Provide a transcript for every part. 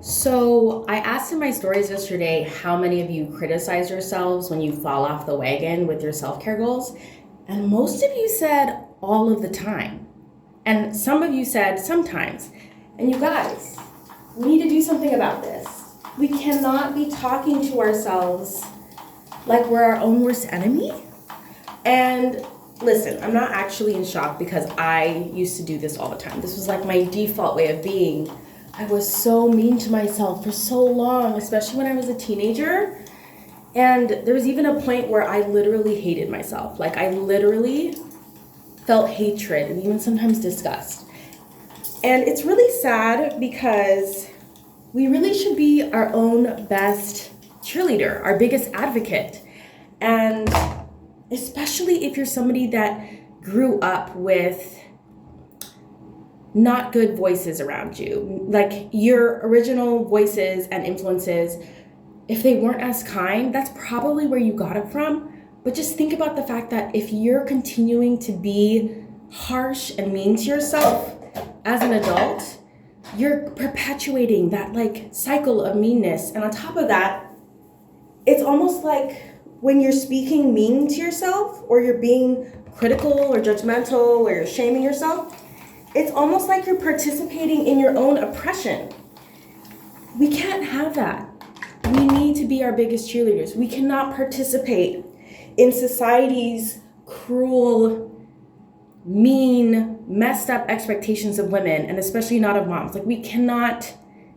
So I asked in my stories yesterday how many of you criticize yourselves when you fall off the wagon with your self-care goals, and most of you said all of the time. And some of you said sometimes. And you guys, we need to do something about this. We cannot be talking to ourselves like we're our own worst enemy. And listen, I'm not actually in shock because I used to do this all the time. This was like my default way of being. I was so mean to myself for so long, especially when I was a teenager. And there was even a point where I literally hated myself. Like I literally felt hatred and even sometimes disgust. And it's really sad because we really should be our own best cheerleader, our biggest advocate. And especially if you're somebody that grew up with not good voices around you, like your original voices and influences, if they weren't as kind, that's probably where you got it from. But just think about the fact that if you're continuing to be harsh and mean to yourself as an adult, you're perpetuating that like cycle of meanness. And on top of that, it's almost like when you're speaking mean to yourself or you're being critical or judgmental or you're shaming yourself, it's almost like you're participating in your own oppression. We can't have that. We need to be our biggest cheerleaders. We cannot participate in society's cruel, mean, messed up expectations of women, and especially not of moms. Like, we cannot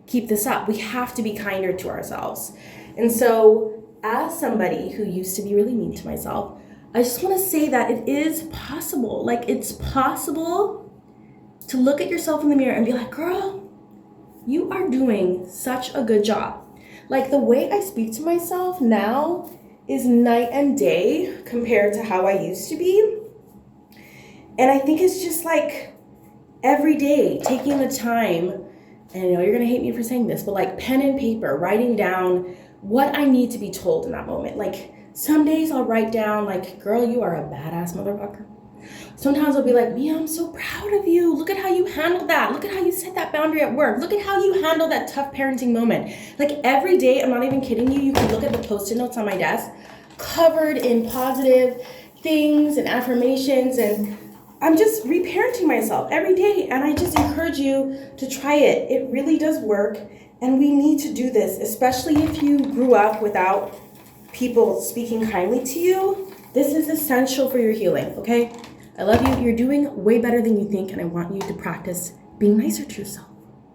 keep this up. We have to be kinder to ourselves. And so, as somebody who used to be really mean to myself, I just want to say that it is possible. Like, it's possible to look at yourself in the mirror and be like, girl, you are doing such a good job. Like the way I speak to myself now is night and day compared to how I used to be. And I think it's just like every day taking the time, and I know you're gonna hate me for saying this, but like pen and paper, writing down what I need to be told in that moment. Like some days I'll write down like, girl, you are a badass motherfucker. Sometimes I'll be like, Mia, I'm so proud of you. Look at how you handled that. Look at how you set that boundary at work. Look at how you handled that tough parenting moment. Like every day, I'm not even kidding you, you can look at the Post-it notes on my desk covered in positive things and affirmations, and I'm just reparenting myself every day, and I just encourage you to try it. It really does work, and we need to do this, especially if you grew up without people speaking kindly to you. This is essential for your healing, okay? I love you. You're doing way better than you think, and I want you to practice being nicer to yourself.